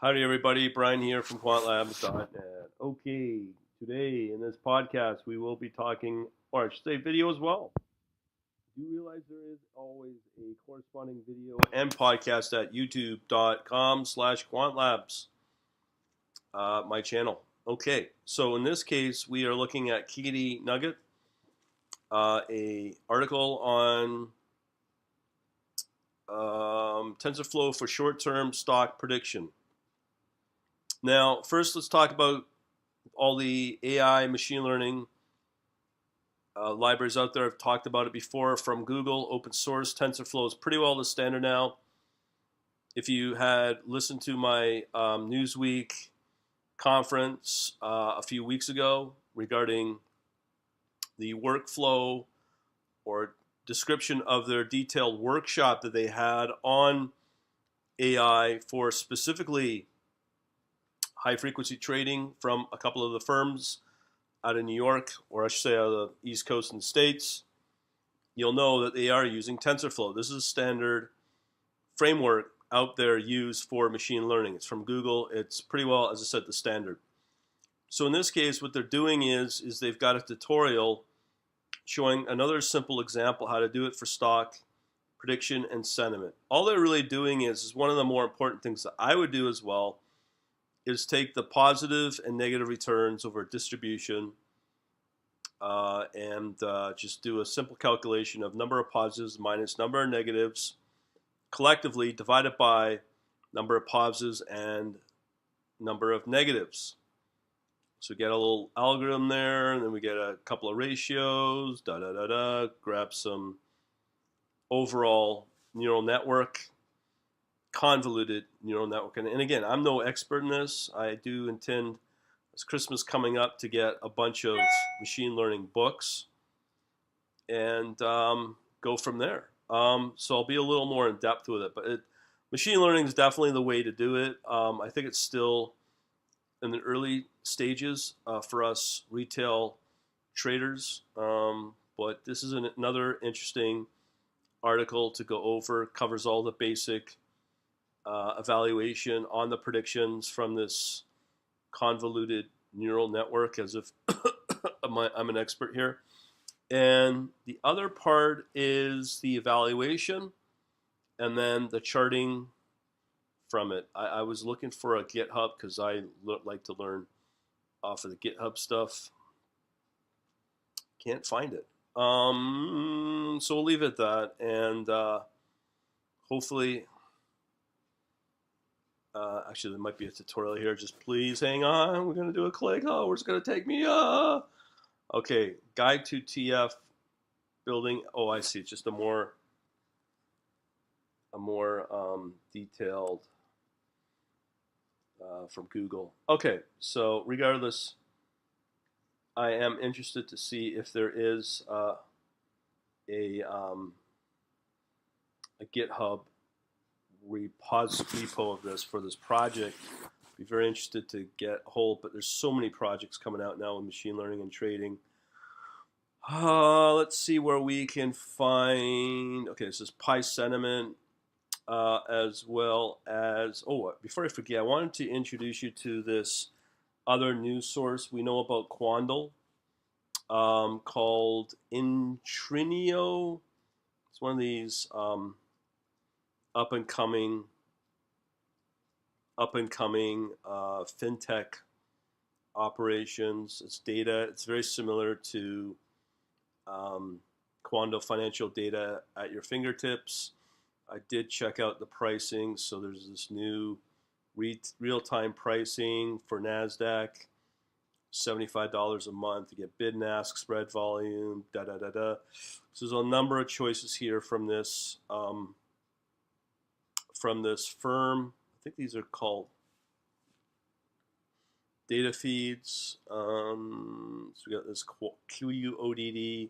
Howdy, everybody. Brian here from quantlabs.net. Okay, today in this podcast, we will be talking, or I should say video as well. Do you realize there is always a corresponding video and podcast at youtube.com/quantlabs, my channel. Okay, so in this case, we are looking at Kitty Nugget, a article on TensorFlow for short-term stock prediction. Now, first, let's talk about all the AI machine learning libraries out there. I've talked about it before from Google. Open source TensorFlow is pretty well the standard now. If you had listened to my Newsweek conference a few weeks ago regarding the workflow or description of their detailed workshop that they had on AI for specifically high-frequency trading from a couple of the firms out of New York, or I should say out of the East Coast in the States, you'll know that they are using TensorFlow. This is a standard framework out there used for machine learning. It's from Google. It's pretty well, as I said, the standard. So in this case, what they're doing is they've got a tutorial showing another simple example how to do it for stock prediction and sentiment. All they're really doing is one of the more important things that I would do as well, is take the positive and negative returns over distribution and just do a simple calculation of number of positives minus number of negatives collectively divided by number of positives and number of negatives. So we get a little algorithm there, and then we get a couple of ratios, grab some overall neural network, convoluted neural network. And again, I'm no expert in this. I do intend, as Christmas coming up, to get a bunch of machine learning books and go from there. So I'll be a little more in depth with it. But machine learning is definitely the way to do it. I think it's still in the early stages for us retail traders. But this is another interesting article to go over. Covers all the basic evaluation on the predictions from this convoluted neural network, as if I'm an expert here. And the other part is the evaluation and then the charting from it. I was looking for a GitHub because I like to learn off of the GitHub stuff. Can't find it. So we'll leave it at that, and hopefully actually, there might be a tutorial here. Just please hang on. We're going to do a click. Oh, where's it going to take me? Okay, guide to TF building. Oh, I see. It's just a more detailed from Google. Okay, so regardless, I am interested to see if there is a GitHub repo of this for this project. Be very interested to get a hold, but there's so many projects coming out now in machine learning and trading. Let's see where we can find. Okay, this is Pi Sentiment, as well as. Oh, before I forget, I wanted to introduce you to this other news source we know about Quandl, called Intrinio. It's one of these up and coming fintech operations. It's data. It's very similar to Quandl financial data at your fingertips. I did check out the pricing. So there's this new real-time pricing for NASDAQ, $75 a month to get bid and ask, spread volume, So there's a number of choices here from this firm. I think these are called data feeds. So we got this QUODD.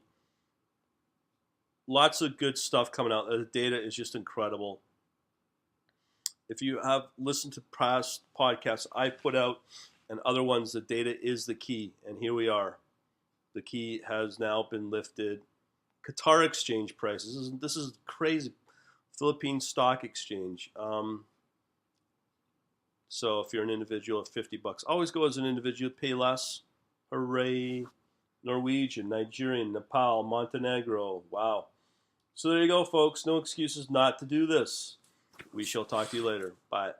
Lots of good stuff coming out. The data is just incredible. If you have listened to past podcasts I put out and other ones, the data is the key. And here we are. The key has now been lifted. Qatar exchange prices. This is crazy. Philippine Stock Exchange. So if you're an individual, $50. Always go as an individual, pay less. Hooray. Norwegian, Nigerian, Nepal, Montenegro. Wow. So there you go, folks. No excuses not to do this. We shall talk to you later. Bye.